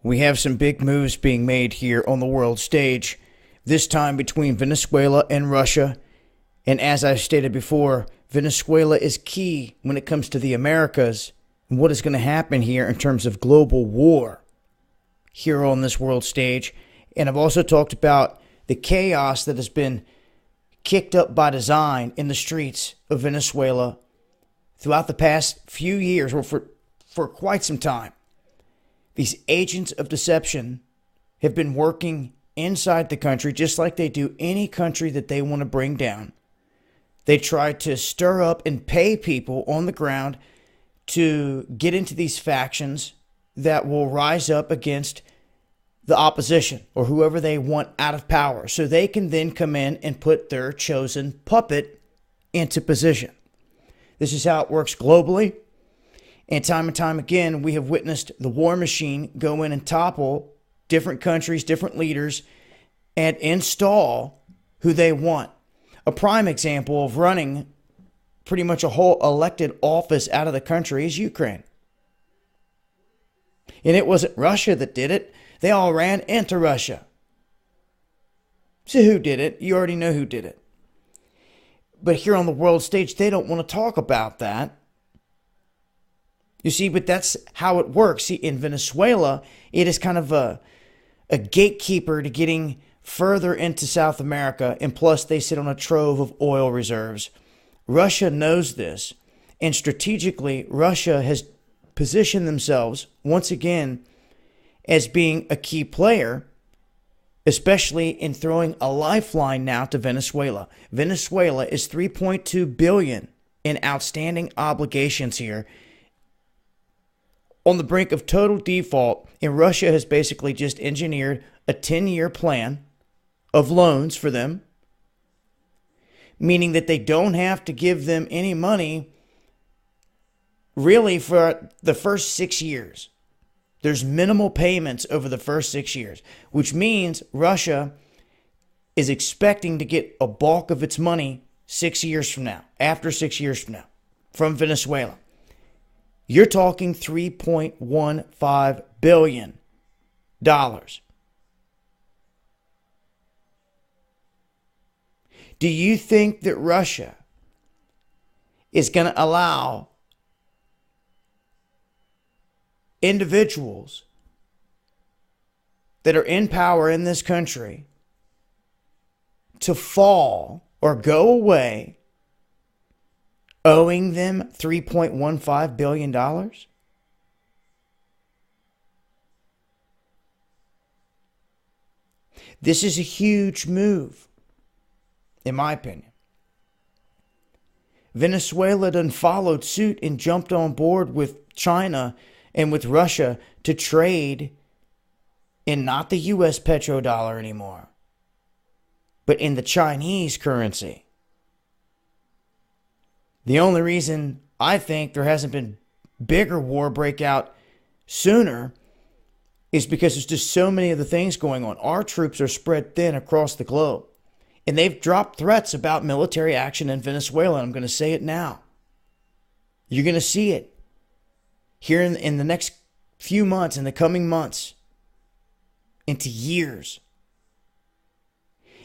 We have some big moves being made here on the world stage, this time between Venezuela and Russia. And as I stated before, Venezuela is key when it comes to the Americas and what is going to happen here in terms of global war here on this world stage. And I've also talked about the chaos that has been kicked up by design in the streets of Venezuela throughout the past few years, or for quite some time. These agents of deception have been working inside the country just like they do any country that they want to bring down. They try to stir up and pay people on the ground to get into these factions that will rise up against the opposition or whoever they want out of power, so they can then come in and put their chosen puppet into position. This is how it works globally. And time again, we have witnessed the war machine go in and topple different countries, different leaders, and install who they want. A prime example of running pretty much a whole elected office out of the country is Ukraine. And it wasn't Russia that did it. They all ran into Russia. So who did it? You already know who did it. But here on the world stage, they don't want to talk about that. You see, but that's how it works. See, in Venezuela, it is kind of a gatekeeper to getting further into South America, and plus they sit on a trove of oil reserves. Russia knows this, and strategically, Russia has positioned themselves once again as being a key player, especially in throwing a lifeline now to Venezuela. Venezuela is $3.2 billion in outstanding obligations here, on the brink of total default, and Russia has basically just engineered a 10-year plan of loans for them, meaning that they don't have to give them any money really for the first 6 years. There's minimal payments over the first 6 years, which means Russia is expecting to get a bulk of its money 6 years from now, after 6 years from now, from Venezuela. You're talking $3.15 billion. Do you think that Russia is going to allow individuals that are in power in this country to fall or go away owing them $3.15 billion? This is a huge move, in my opinion. Venezuela done followed suit and jumped on board with China and with Russia to trade in not the U.S. petrodollar anymore, but in the Chinese currency. The only reason I think there hasn't been bigger war breakout sooner is because there's just so many of the things going on. Our troops are spread thin across the globe, and they've dropped threats about military action in Venezuela. I'm going to say it now. You're going to see it here in the next few months, in the coming months, into years.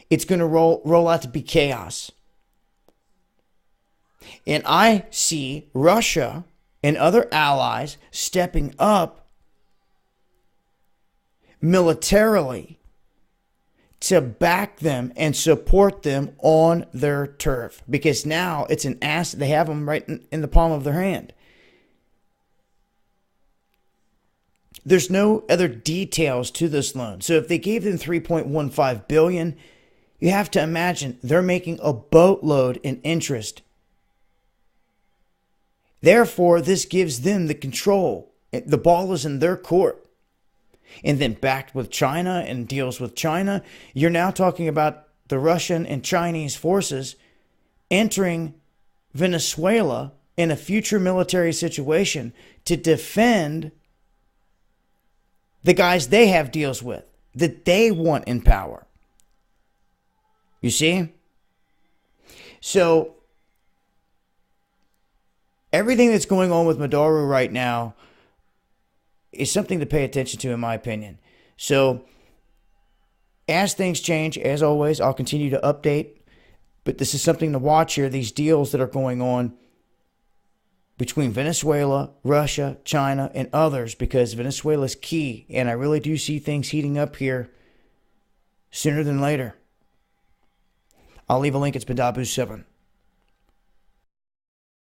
It's going to roll out to be chaos. And I see Russia and other allies stepping up militarily to back them and support them on their turf. Because now it's an asset. They have them right in the palm of their hand. There's no other details to this loan. So if they gave them $3.15 billion, you have to imagine they're making a boatload in interest. Therefore, this gives them the control. The ball is in their court. And then backed with China and deals with China, you're now talking about the Russian and Chinese forces entering Venezuela in a future military situation to defend the guys they have deals with, that they want in power. You see? So everything that's going on with Maduro right now is something to pay attention to, in my opinion. So, as things change, as always, I'll continue to update. But this is something to watch here, these deals that are going on between Venezuela, Russia, China, and others, because Venezuela is key. And I really do see things heating up here sooner than later. I'll leave a link. It's Badabu7.